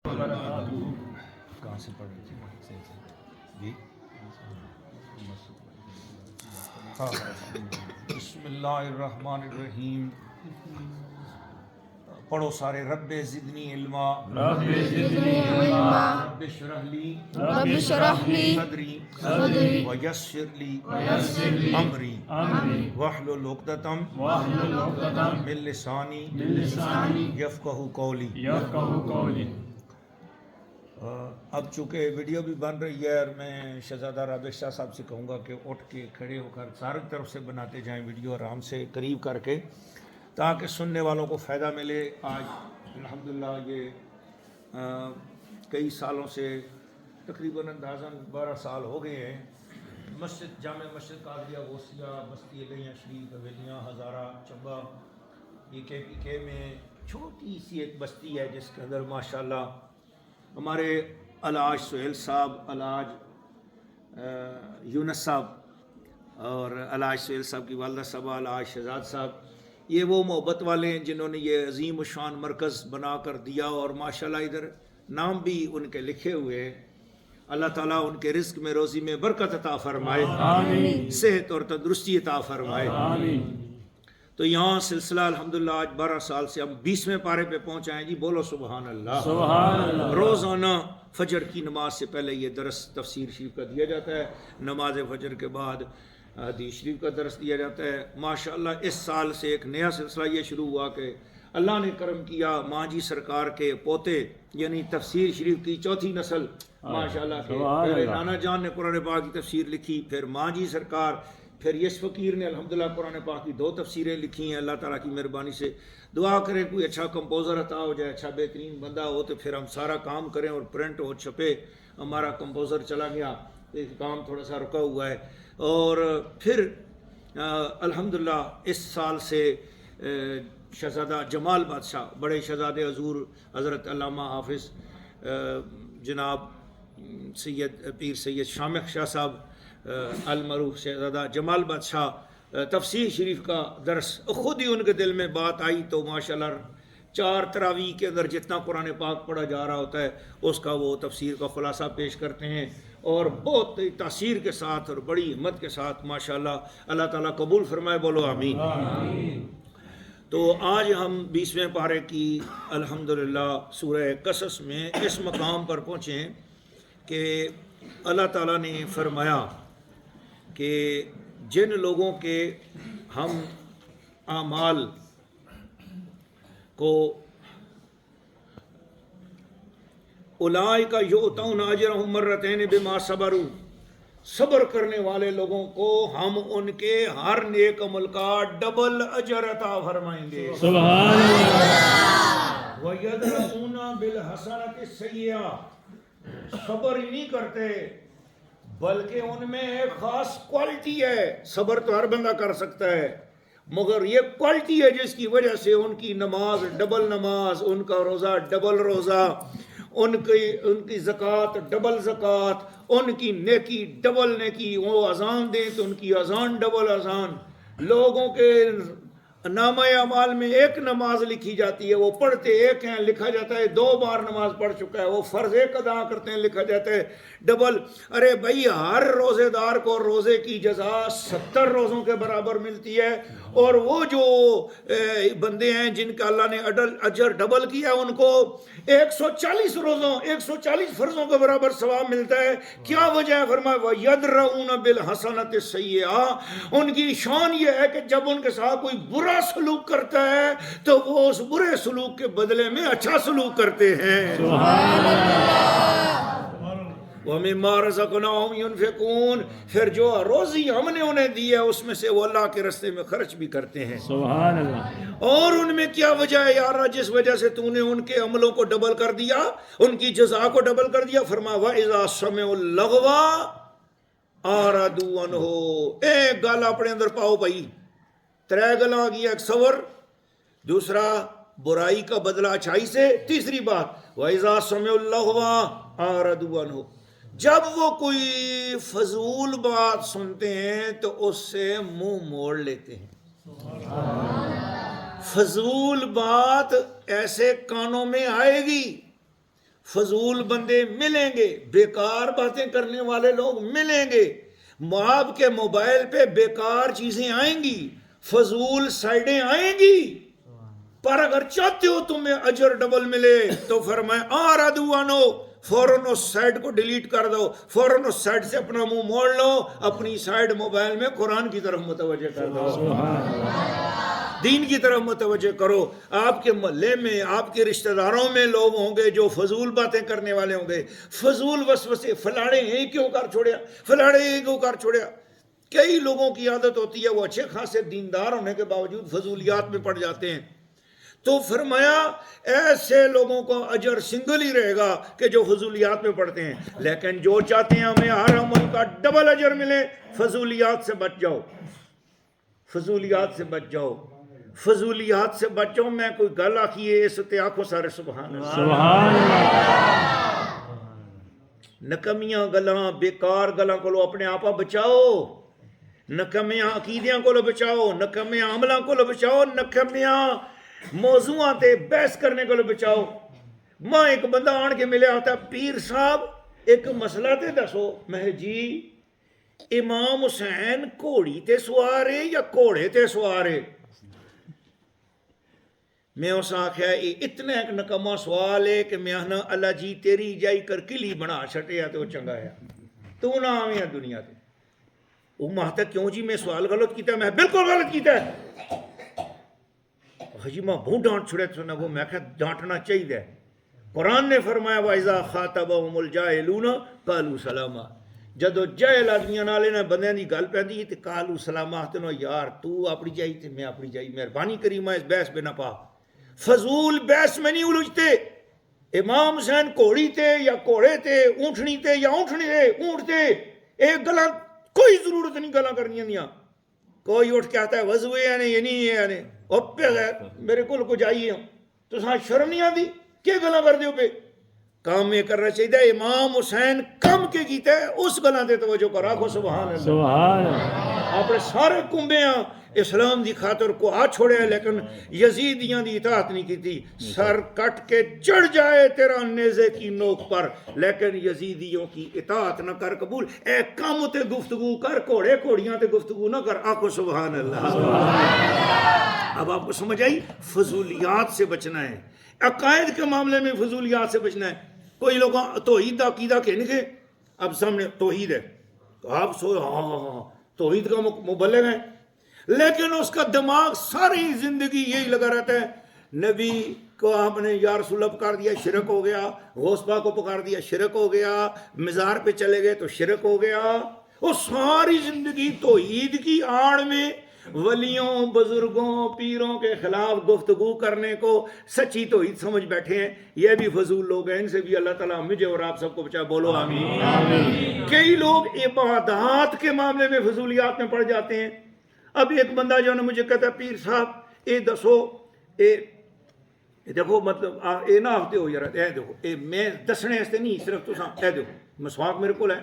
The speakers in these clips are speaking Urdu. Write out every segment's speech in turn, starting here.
کہاں سے پڑھ رہی تھی جی؟ ہاں بسم اللہ الرحمن الرحیم. پڑھو سارے. رب زدنی علما رب زدنی علما رب اشرح لی رب اشرح لی صدری صدری ویسر لی ویسر لی امری امری واحلل عقدۃ واحلل عقدۃ من لسانی من لسانی یفقہوا قولی. یفقہوا قولی. اب چونکہ ویڈیو بھی بن رہی ہے اور میں شہزادہ رابع شاہ صاحب سے کہوں گا کہ اٹھ کے کھڑے ہو کر ساری طرف سے بناتے جائیں ویڈیو آرام سے قریب کر کے تاکہ سننے والوں کو فائدہ ملے. آج الحمدللہ یہ کئی سالوں سے تقریباً اندازاً 12 سال ہو گئے ہیں مسجد جامع مسجد قادریہ غوثیہ بستی علیہ شریف حویلیاں ہزارہ چمبہ PK میں چھوٹی سی ایک بستی ہے جس کے اندر ماشاءاللہ ہمارے الحاج سہیل صاحب، الحاج یونس صاحب اور الحاج سہیل صاحب کی والدہ صاحبہ الحاج شہزاد صاحب، یہ وہ محبت والے ہیں جنہوں نے یہ عظیم الشان مرکز بنا کر دیا اور ماشاءاللہ ادھر نام بھی ان کے لکھے ہوئے ہیں. اللہ تعالیٰ ان کے رزق میں روزی میں برکت عطا فرمائے، آمین. صحت اور تندرستی عطا فرمائے. آمین. تو یہاں سلسلہ الحمدللہ آج 12 سال سے ہم 20ویں پارے پہ پہنچے ہیں. جی بولو سبحان اللہ. سبحان اللہ. روزانہ فجر کی نماز سے پہلے یہ درس تفسیر شریف کا دیا جاتا ہے، نماز فجر کے بعد حدیث شریف کا درس دیا جاتا ہے. ماشاءاللہ اس سال سے ایک نیا سلسلہ یہ شروع ہوا کہ اللہ نے کرم کیا ماجی سرکار کے پوتے یعنی تفسیر شریف کی چوتھی نسل ماشاءاللہ کے پہلے نانا جان نے قرآن پاک کی تفسیر لکھی، پھر ماجی سرکار، پھر یش فقیر نے الحمدللہ قرآن پاک کی 2 تفسیریں لکھی ہیں. اللہ تعالیٰ کی مہربانی سے دعا کریں کوئی اچھا کمپوزر عطا ہو جائے، اچھا بہترین بندہ ہو تو پھر ہم سارا کام کریں اور پرنٹ ہو چھپے. ہمارا کمپوزر چلا گیا تو کام تھوڑا سا رکا ہوا ہے. اور پھر الحمدللہ اس سال سے شہزادہ جمال بادشاہ بڑے شہزادے حضور حضرت علامہ حافظ جناب سید پیر سید شامخ شاہ صاحب المعروف شہزادہ جمال بادشاہ تفسیر شریف کا درس خود ہی ان کے دل میں بات آئی تو ماشاءاللہ 4 تراویح کے اندر جتنا قرآن پاک پڑھا جا رہا ہوتا ہے اس کا وہ تفسیر کا خلاصہ پیش کرتے ہیں اور بہت تاثیر کے ساتھ اور بڑی ہمت کے ساتھ ماشاءاللہ. اللہ تعالیٰ قبول فرمائے، بولو آمین. آمین. تو آج ہم 20ویں پارے کی الحمدللہ سورہ قصص میں اس مقام پر پہنچے ہیں کہ اللہ تعالیٰ نے فرمایا کہ جن لوگوں کے ہم اعمال کو اولئک یؤتون اجرهم مرتین بما صبروا، صبر کرنے والے لوگوں کو ہم ان کے ہر نیک عمل کا ڈبل اجر عطا فرمائیں گے. سبحان اللہ. وَيَدْرَؤُونَ بِالْحَسَنَةِ السَّيِّئَةَ، صبر ہی نہیں کرتے بلکہ ان میں ایک خاص کوالٹی ہے. صبر تو ہر بندہ کر سکتا ہے مگر یہ کوالٹی ہے جس کی وجہ سے ان کی نماز ڈبل نماز، ان کا روزہ ڈبل روزہ، ان کی زکوٰۃ ڈبل زکوٰۃ، ان کی نیکی ڈبل نیکی. وہ اذان دیں تو ان کی اذان ڈبل اذان. لوگوں کے نامہ اعمال میں ایک نماز لکھی جاتی ہے، وہ پڑھتے ایک ہیں لکھا جاتا ہے 2 بار نماز پڑھ چکا ہے. وہ فرض ایک ادا کرتے ہیں لکھا جاتا ہے ڈبل. ارے بھائی ہر روزے دار کو روزے کی جزا 70 روزوں کے برابر ملتی ہے اور وہ جو بندے ہیں جن کا اللہ نے اجر ڈبل کیا ان کو 140 روزوں 140 فرضوں کے برابر ثواب ملتا ہے. کیا وجہ ہے؟ فرمایا وَيَدْرَؤُونَ بِالْحَسَنَةِ السَّيِّئَةَ، ان کی شان یہ ہے کہ جب ان کے ساتھ کوئی برا سلوک کرتا ہے تو وہ اس برے سلوک کے بدلے میں اچھا سلوک کرتے ہیں. سبحان اللہ. وَمِمَّا رَزَقْنَاهُمْ يُنْفِقُونَ، پھر جو روزی ہم نے انہیں دی ہے اس میں سے وہ اللہ کے راستے میں خرچ بھی کرتے ہیں. سبحان اللہ. اور ان میں کیا وجہ ہے یا اللہ جس وجہ سے تو نے ان کے عملوں کو ڈبل کر دیا، ان کی جزا کو ڈبل کر دیا؟ فرمایا وَإِذَا سَمِعُوا اللَّغْوَ أَعْرَضُوا عَنْهُ. ایک گل اپنے اندر پاؤ بھائی، 3 گلاں آ گیا، ایک صبر، دوسرا برائی کا بدلہ اچھائی سے، تیسری بات وَإِذَا سَمِعُوا اللَّغْوَ أَعْرَضُوا عَنْهُ. جب وہ کوئی فضول بات سنتے ہیں تو اس سے منہ موڑ لیتے ہیں. فضول بات ایسے کانوں میں آئے گی، فضول بندے ملیں گے، بیکار باتیں کرنے والے لوگ ملیں گے، آپ کے موبائل پہ بیکار چیزیں آئیں گی، فضول سائڈیں آئیں گی، پر اگر چاہتے ہو تمہیں اجر ڈبل ملے تو فرمایا آردوانو، فوراً اس سائٹ کو ڈیلیٹ کر دو، فوراً اس سائٹ سے اپنا منہ موڑ لو، اپنی سائٹ موبائل میں قرآن کی طرف متوجہ کر دو، دین کی طرف متوجہ کرو۔ آپ کے محلے میں، آپ کے رشتہ داروں میں لوگ ہوں گے جو فضول باتیں کرنے والے ہوں گے، فضول وسوسے، فلاڑے ہیں کیوں کر چھوڑیا، فلاڑے ہیں کیوں کر چھوڑیا۔ کئی لوگوں کی عادت ہوتی ہے وہ اچھے خاصے دیندار ہونے کے باوجود فضولیات میں پڑ جاتے ہیں، تو فرمایا ایسے لوگوں کو اجر سنگل ہی رہے گا کہ جو فضولیات میں پڑھتے ہیں، لیکن جو چاہتے ہیں ہمیں ہر عمل کا ڈبل اجر ملے، فضولیات سے بچ جاؤ، فضولیات سے بچ جاؤ، فضولیات سے بچ جاؤ۔ میں کوئی گل آکھیے اس تے آنکھوں سارے سبحان اللہ، سبحان اللہ، نکمیاں گلاں، بیکار گلاں کو اپنے آپا بچاؤ، نکمیاں عقیدیاں کو بچاؤ، نکمیاں عملاں کو بچاؤ، نکمیاں موضوعاں تے بحث کرنے کو بچاؤ۔ ماں ایک بندہ آن کے ملے آتا ہے، پیر صاحب ایک مسئلہ تے دسو، میں جی امام حسین گھوڑی تے سوارے یا گھوڑے تے سوارے؟ میں اس آخیا یہ اتنا ایک نکما سوال ہے کہ میں آنا اللہ جی تیری جائی کر کلی بنا چھٹیا تو چنگا ہے، تو نہ آویں دنیا تے۔ وہ ماہتا کیوں جی میں سوال غلط کیتا ہے؟ میں بالکل غلط کیتا ہے جی، میں بہت ڈانٹ چھڑے تو وہ میں کہ ڈانٹنا چاہیے۔ قرآن نے فرمایا وَإِذَا خَاطَبَهُمُ الْجَاهِلُونَ قَالُوا سَلَامًا، جدو جاہل آدمیاں نالے نہ بندیاں دی گل پیندی تے قالوا سلاما، تنو یار تو اپنی جائی تے میں اپنی جائی، مہربانی کری میں اس بحث پہ نہ پا، فضول بحث میں نہیں الجھتے۔ امام حسین گھوڑی تے یا گھوڑے تے، اونٹنی تے یا اونٹنی تے، اونٹ تے، ایک گلاں کوئی ضرورت نہیں گلاں کرنیاں دیاں۔ کوئی اٹھ کے آتا ہے وضو ہے نہیں، یہ نہیں ہے نہیں، اوپے غیر میرے کل کو جائیے ہوں تو ساں شرم نہیں آتی کیا گلاں کر دیو پہ؟ کام یہ کرنا چاہیے امام حسین کم کے کیتا ہے اس گلاں تے توجہ کرا کو سبحان اللہ۔ سبحان اللہ، اپنے سارے کنبے ہاں اسلام دی خاطر کو آ چھوڑے ہیں، لیکن یزیدیاں دی اطاعت نہیں کی تھی۔ سر کٹ کے چڑھ جائے تیرا نیزے کی نوک پر، لیکن یزیدیوں کی اطاعت نہ کر قبول، اے کم تے گفتگو کر، گھوڑے گھوڑیاں تے گفتگو نہ کر، آکو سبحان اللہ۔ اب آپ کو سمجھ آئی؟ فضولیات سے بچنا ہے، عقائد کے معاملے میں فضولیات سے بچنا ہے۔ کوئی لوگ توحید دا عقیدہ کہنے کے اب سامنے توحید ہے تو آپ سو ہاں توحید کا مبلغ ہے، لیکن اس کا دماغ ساری زندگی یہی لگا رہتا ہے نبی کو آپ نے یا رسول اللہ پکار دیا شرک ہو گیا، غوث پاک کو پکار دیا شرک ہو گیا، مزار پہ چلے گئے تو شرک ہو گیا۔ وہ ساری زندگی توحید کی آڑ میں ولیوں، بزرگوں، پیروں کے خلاف گفتگو کرنے کو سچی توحید سمجھ بیٹھے ہیں۔ یہ بھی فضول لوگ ہیں، ان سے بھی اللہ تعالیٰ مجھے اور آپ سب کو بچا، بولو آمین۔ کئی لوگ عبادات کے معاملے میں فضولیات میں پڑ جاتے ہیں۔ اب ایک بندہ جو ہے مجھے کہتا ہے پیر صاحب اے دسو اے دیکھو مطلب اے نہ ہفتے ہو یار اے دیکھو اے میں دسنے استے نہیں صرف تساں اے دیکھو مسواک میرے کو ہے،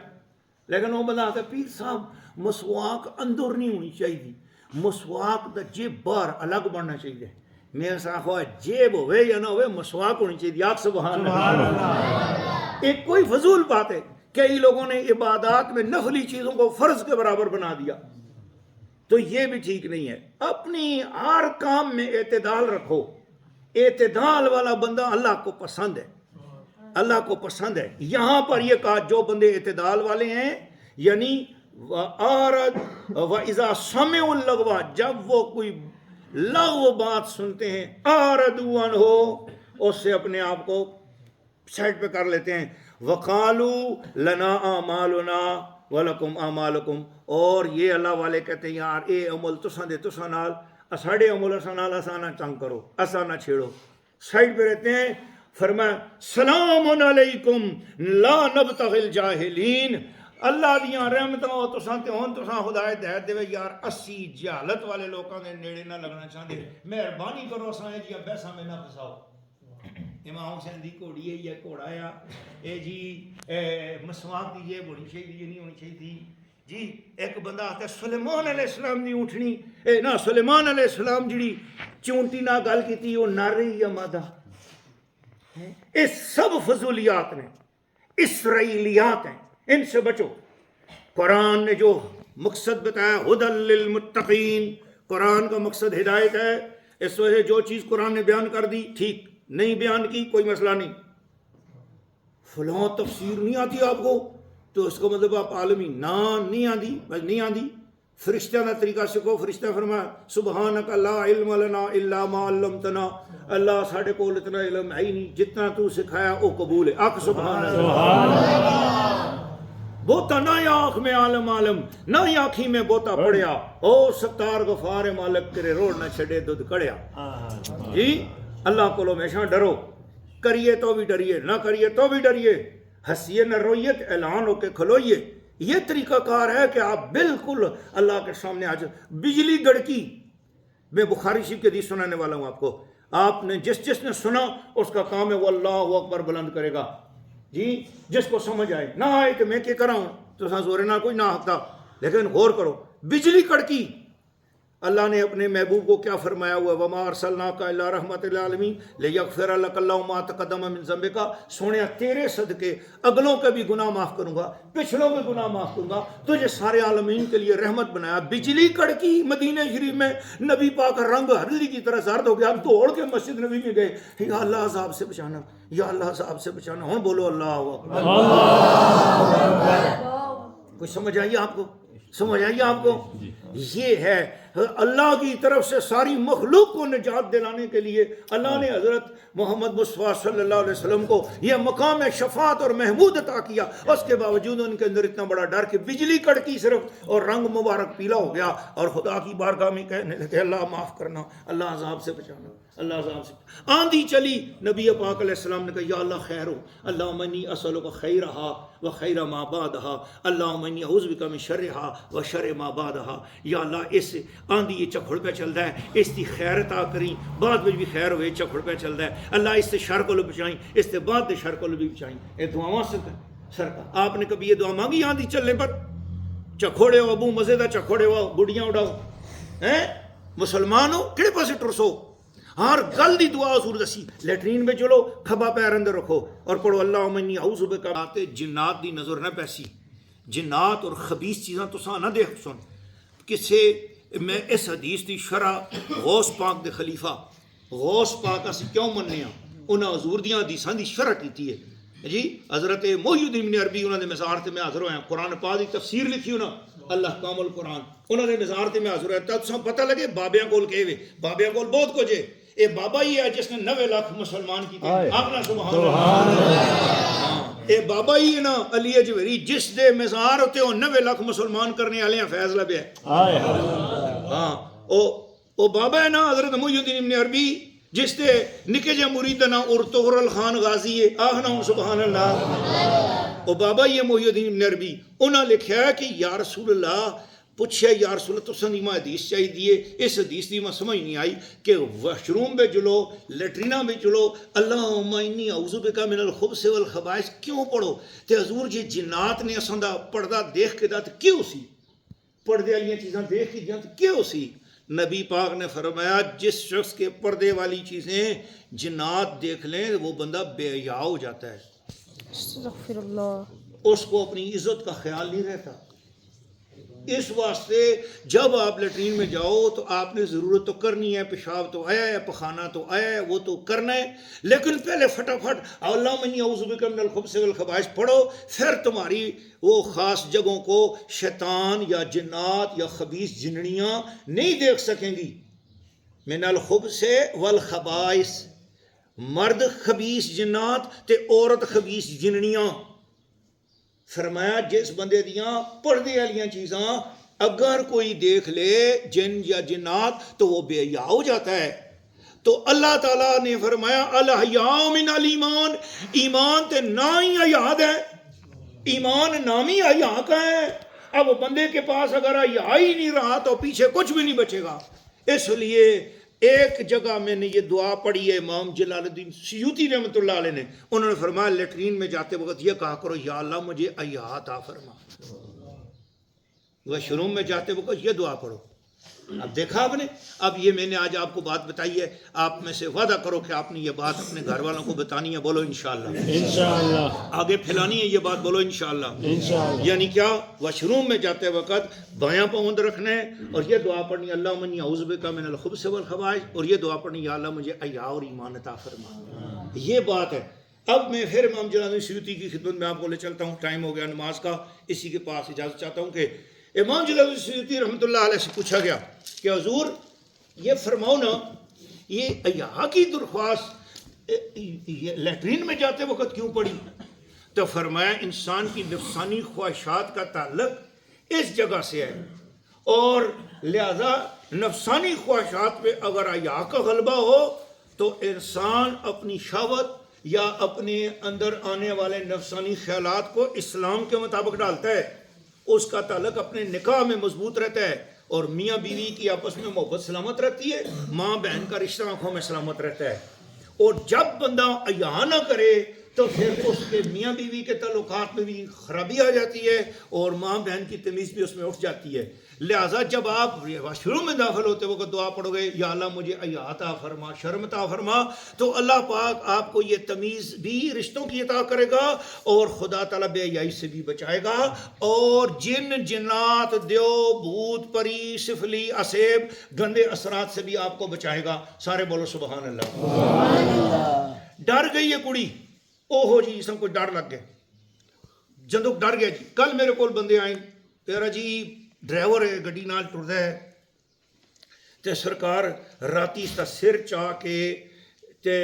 لیکن وہ بندہ آتا ہے پیر صاحب مسواک اندر نہیں ہونی چاہیے، مسواک دا جیب باہر الگ بننا چاہیے۔ میں ایسا خواہ جیب ہوئے یا نہ ہوئے مسواک ہونی چاہیے، آپ سبحان اللہ۔ ایک کوئی فضول بات ہے، کئی لوگوں نے عبادات میں نفلی چیزوں کو فرض کے برابر بنا دیا، تو یہ بھی ٹھیک نہیں ہے۔ اپنی ہر کام میں اعتدال رکھو، اعتدال والا بندہ اللہ کو پسند ہے، اللہ کو پسند ہے۔ یہاں پر یہ کہا جو بندے اعتدال والے ہیں، یعنی وَإِذَا سَمِعُوا اللَّغْوَ، جب وہ کوئی لغو بات سنتے ہیں، آردو عنہ، اس سے اپنے آپ کو سائڈ پہ کر لیتے ہیں۔ وَقَالُوا لَنَا أَعْمَالُنَا وَلَكُمْ أَعْمَالُكُمْ، اور یہ اللہ والے کہتے ہیں یار اے عمل تساں دے تساں نال، اساڑے عمل اساں نال اساں نہ تنگ کرو، اساں نہ چھیڑو، سائڈ پہ رہتے ہیں۔ فرمایا سلام علیکم لا نبتغی الجاہلین، اللہ دیاں رحمتاں تساں تے ہون تساں ہدایت ہدایت دے یار اسی جہالت والے لوکاں دے نیڑے نہ لگنا چاہندے، مہربانی کرو اساں جی بحثاں میں نہ پھساؤ۔ امام حسین دی گھوڑی ہے یا گھوڑا ہے، اے جی مسواک دی جیب ہونی چاہیے یہ نہیں ہونی چاہیے جی۔ ایک بندہ آتا ہے سلیمان علیہ السلام دی اونٹنی، نہ سلیمان علیہ السلام جڑی چونٹی نہ گل کیتی وہ نر یا مادہ، اس سب فضولیات نے اسرائیلیات ہیں، ان سے بچو۔ قرآن نے جو مقصد بتایا ہدی للمتقین، قرآن کا مقصد ہدایت ہے، اس وجہ جو چیز قرآن نے بیان کر دی ٹھیک، نہیں بیان کی کوئی مسئلہ نہیں۔ فلاں تفسیر نہیں آتی آپ کو تو اس کا مطلب آپ عالمی نہ نہیں آتی، بس نہیں آتی۔ فرشتہ کا طریقہ سیکھو، فرشتہ فرمایا سبحانک لا علم لنا الا ما علمتنا، اللہ ساڈے کول اتنا علم ہے ہی نہیں، جتنا تو سکھایا وہ قبول ہے۔ آکھ سبحان اللہ۔ بوتا نہ آنکھ میں عالم عالم، نہ آنکھی میں بوتا پڑیا، او ستار غفار مالک تیرے روڑ نہ چھڑے دودھ کڑیا۔ جی اللہ کو ہمیشہ ڈرو، کریے تو بھی ڈریے، نہ کریے تو بھی ڈریے، ہنسیے نہ روئیے، اعلان ہو کے کھلوئیے۔ یہ طریقہ کار ہے کہ آپ بالکل اللہ کے سامنے آج بجلی گڑکی۔ میں بخاری شریف کی حدیث سنانے والا ہوں آپ کو، آپ نے جس نے سنا اس کا کام ہے وہ اللہ اکبر بلند کرے گا۔ جی جس کو سمجھ آئے، نہ آئے کہ میں کیا کراؤں تو زورے نہ کوئی نہ ہکتا، لیکن غور کرو بجلی کڑکی۔ اللہ نے اپنے محبوب کو کیا فرمایا ہوا، وما ارسلناک الا رحمۃ للعالمین لیغفر لک اللہ ما تقدم من ذنبک، سونیا تیرے صدقے اگلوں کے بھی گناہ معاف کروں گا، پچھلوں کے گناہ معاف کروں گا، تجھے سارے عالمین کے لیے رحمت بنایا۔ بجلی کڑکی مدینہ شریف میں، نبی پاک کا رنگ ہرلی کی طرح زرد ہو گیا، ہم دوڑ کے مسجد نبی میں گئے، یا اللہ عذاب سے بچانا، یا اللہ عذاب سے بچانا۔ ہوں بولو اللہ اکبر۔ کچھ سمجھ آئیے آپ کو؟ سمجھ آئیے آپ کو؟ یہ ہے اللہ کی طرف سے ساری مخلوق کو نجات دلانے کے لیے اللہ نے حضرت محمد مصطفیٰ صلی اللہ علیہ وسلم کو یہ مقام شفاعت اور محمود عطا کیا۔ اس کے باوجود ان کے اندر اتنا بڑا ڈر کہ بجلی کڑکی صرف اور رنگ مبارک پیلا ہو گیا، اور خدا کی بارگاہ میں کہنے لگے اللہ معاف کرنا، اللہ عذاب سے بچانا، اللہ عذاب سے۔ آندھی چلی، نبی پاک علیہ السلام نے کہا یا اللہ خیر ہو، اللہم انی اسألک خیرہا و خیر ما بعدہا، اللہم انی اعوذ بک من شرہا و شر ما بعدہا۔ یا اللہ اس آندھی یہ چکھڑ پہ چلتا ہے، اس کی خیر عطا کریں، بعد میں بھی خیر ہوئے، چکھڑ پہ چلتا ہے، اللہ اس سے شر کو بچائیں، اس سے بعد میں شر کو بھی بچائیں۔ یہ دعاواں سرکار آپ نے کبھی یہ دعا مانگی آندھی چلنے پر؟ چکھوڑے ہو ابو مزے دا چکھوڑے ہو، گڈیاں اڑاؤ، ہیں مسلمان ہو کہڑے پاسے ٹرسو؟ ہر گل دی دعا حضور دسی، لیٹرین میں چلو کھبا پیر اندر رکھو اور پڑھو اللہم انی اعوذ بک۔ جنات دی نظر نہ پیسی، جنات اور خبیث چیزاں تو نہ دیکھ سن کسے۔ میں اس حدیث دی شرح غوث پاک دے خلیفہ غوث پاک اسی کیوں مننے ہاں، انہاں حضور دیاں حدیثاں دی شرح کیتی ہے جی۔ حضرت محی الدین ابن عربی انہاں دے مزار تے میں حاضر ہویا، قرآن پاک دی تفسیر لکھی انہاں اللہ کامل قرآن، انہاں دے مزار تے میں حاضر ہویا۔ تاساں پتہ لگے بابیاں کول کہے بابیاں کول بہت کچھ ہے، اے بابا ہی ہے جس نے 90 لاکھ مسلمان کیتے، آپنا سبحان اللہ۔ اے بابا ہی ہے نا علی اجویری جس دے مزار ہوتے ہو 90 لاکھ مسلمان کرنے والے ہیں، فیض لبے ہے۔ ہاں او بابا ہے نا حضرت محی الدین ابن عربی جس دے نکے جے مرید نا ارطغرل خان غازی ہے، آہنا سبحان اللہ۔ او بابا ہی ہے محی الدین ابن عربی، انہاں لکھیا ہے کہ یا رسول اللہ، پوچھے یا رسول اللہ تساں دی میں حدیث چاہی دیے، اس حدیث دی میں سمجھ نہیں آئی کہ واشروم میں چلو، لیٹرینہ میں چلو اللہم انی اعوذ بک من الخبث والخبائث کیوں پڑھو؟ تے حضور جی جنات نے اساں دا پردہ دیکھ کے دات کیوں سی، پردے والی چیزاں دیکھ کے دات کیوں سی؟ نبی پاک نے فرمایا جس شخص کے پردے والی چیزیں جنات دیکھ لیں وہ بندہ بے حیا ہو جاتا ہے، استغفر اللہ، اس کو اپنی عزت کا خیال نہیں رہتا۔ اس واسطے جب آپ لیٹرین میں جاؤ تو آپ نے ضرورت تو کرنی ہے، پیشاب تو آیا ہے، پخانہ تو آیا ہے، وہ تو کرنا ہے، لیکن پہلے فٹافٹ اللہم انی اعوذ بک من الخبث والخبائث پڑھو، پھر تمہاری وہ خاص جگہوں کو شیطان یا جنات یا خبیث جنڑیاں نہیں دیکھ سکیں گی۔ من الخبث والخبائث، مرد خبیث جنات تے عورت خبیث جنڑیاں۔ فرمایا جس بندے دیاں پردے والیاں چیزاں اگر کوئی دیکھ لے جن یا جنات تو وہ بے حیا ہو جاتا ہے۔ تو اللہ تعالیٰ نے فرمایا الحیاء من الایمان، ایمان تے نہ ہی حیا ہے، ایمان نامی حیا کا ہے۔ اب بندے کے پاس اگر حیا ہی نہیں رہا تو پیچھے کچھ بھی نہیں بچے گا۔ اس لیے ایک جگہ میں نے یہ دعا پڑھی ہے امام جلال الدین سیوطی رحمۃ اللہ علیہ نے، انہوں نے فرمایا لیٹرین میں جاتے وقت یہ کہا کرو یا اللہ مجھے حیا عطا فرما، واش روم میں جاتے وقت یہ دعا پڑھو اب دیکھا آپ نے، اب یہ میں نے آج آپ کو بات بتائی ہے، آپ میں سے وعدہ کرو کہ آپ نے یہ بات اپنے گھر والوں کو بتانی ہے، بولو انشاءاللہ، انشاءاللہ آگے پھیلانی ہے یہ بات، بولو انشاءاللہ۔ انشاءاللہ یعنی کیا؟ واش روم میں جاتے وقت بایاں پاؤں رکھنا ہے اور یہ دعا پڑھنی، اللہم انی اعوذ بک من الخبث والخبائث، اور یہ دعا پڑھنی، یا اللہ مجھے حیا اور ایمان عطا فرما۔ یہ بات ہے۔ اب میں پھر امام جلال الدین سیوطی کی خدمت میں آپ کو لے چلتا ہوں، ٹائم ہو گیا نماز کا، اسی کے پاس اجازت چاہتا ہوں کہ امام جلال الدین سیوطی رحمۃ اللہ علیہ سے پوچھا گیا کہ حضور یہ فرماؤ نا، یہ حیا کی درخواست لیٹرین میں جاتے وقت کیوں پڑی؟ تو فرمایا انسان کی نفسانی خواہشات کا تعلق اس جگہ سے ہے، اور لہذا نفسانی خواہشات پہ اگر حیا کا غلبہ ہو تو انسان اپنی شہوت یا اپنے اندر آنے والے نفسانی خیالات کو اسلام کے مطابق ڈالتا ہے، اس کا تعلق اپنے نکاح میں مضبوط رہتا ہے، اور میاں بیوی کی آپس میں محبت سلامت رہتی ہے، ماں بہن کا رشتہ آنکھوں میں سلامت رہتا ہے۔ اور جب بندہ حیا نہ کرے تو پھر اس کے میاں بیوی کے تعلقات میں بھی خرابی آ جاتی ہے، اور ماں بہن کی تمیز بھی اس میں اٹھ جاتی ہے۔ لہٰذا جب آپ واش روم میں داخل ہوتے وقت دعا پڑھو گے، یا اللہ مجھے حیا عطا فرما، شرم عطا فرما، تو اللہ پاک آپ کو یہ تمیز بھی رشتوں کی عطا کرے گا، اور خدا تعالیٰ بے حیائی سے بھی بچائے گا، اور جن جنات دیو بھوت پری سفلی اسیب گندے اثرات سے بھی آپ کو بچائے گا۔ سارے بولو سبحان اللہ۔ ڈر گئی یہ کڑی، اوہو جی سب کو ڈر لگ گیا، جندو ڈر گیا جی۔ کل میرے کو بندے آئے، تیرا جی ڈرائیور ہے گڈی نال ٹردا ہے تے سرکار راتی اس کا سر چاہ کے تے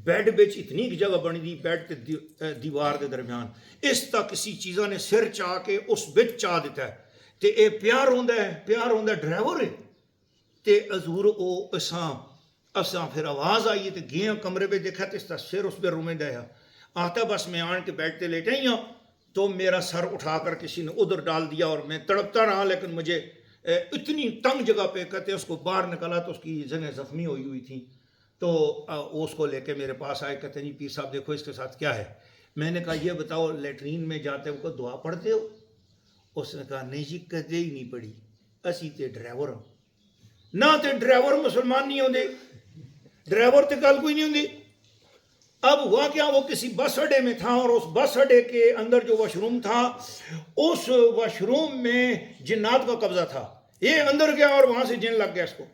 بیڈ بچ اتنی جگہ بنی دی بیڈ تے دیوار دے درمیان، اس تا کسی چیزاں نے سر چاہ کے اس بچ چاہ دیتا ہے، تے اے پیار ہوندا ہے ڈرائیور ہے، تے حضور او اساں پھر آواز آئی تے گئے کمرے پہ دیکھا تے اس کا سر اس پہ رومے دیا آتا، بس میں آن کے بیٹھ تے لیٹے ہی ہوں تو میرا سر اٹھا کر کسی نے ادھر ڈال دیا، اور میں تڑپتا رہا، لیکن مجھے اتنی تنگ جگہ پہ کہتے اس کو باہر نکالا تو اس کی جگہیں زخمی ہوئی تھیں، تو اس کو لے کے میرے پاس آئے، کہتے ہیں جی پیر صاحب دیکھو اس کے ساتھ کیا ہے۔ میں نے کہا یہ بتاؤ لیٹرین میں جاتے ہو دعا پڑھتے ہو؟ اس نے کہا نہیں جی کدے ہی نہیں پڑھی، اسی تے ڈرائیور ہوں نہ، تے ڈرائیور مسلمان نہیں ہوندے، ڈرائیور تے گل کوئی نہیں ہوندی۔ اب ہوا کیا، وہ کسی بس اڈے میں تھا، اور اس بس اڈے کے اندر جو واش روم تھا، اس واش روم میں جنات کا قبضہ تھا، یہ اندر گیا اور وہاں سے جن لگ گیا اس کو۔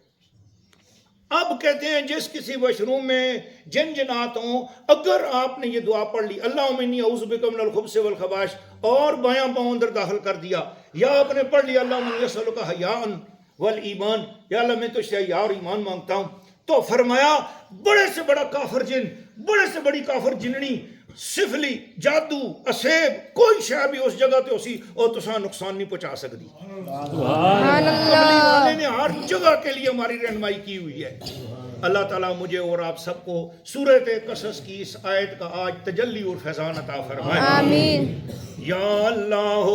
اب کہتے ہیں جس کسی واش روم میں جن جنات ہوں، اگر آپ نے یہ دعا پڑھ لی اللہم انی اعوذ بک من الخبث والخبائث، اور بایاں پاؤں اندر داخل کر دیا، یا آپ نے پڑھ لیا اللہم انی اسألک حیاء والایمان، یا اللہ میں تو سے حیا اور ایمان مانگتا ہوں، تو فرمایا بڑے سے بڑا کافر جن، بڑے سے بڑی کافر جننی، سفلی، جادو، اسیب، کوئی شے بھی اس جگہ تے اسی اور تساں نقصان نہیں پہنچا سکتی۔ سبحان کملی اللہ۔ والے نے ہر جگہ کے لیے ہماری رہنمائی کی ہوئی ہے۔ اللہ تعالیٰ مجھے اور آپ سب کو سورۃ قصص کی اس آیت کا آج تجلی اور فیضان عطا فرمائے۔ آمین۔ یا اللہ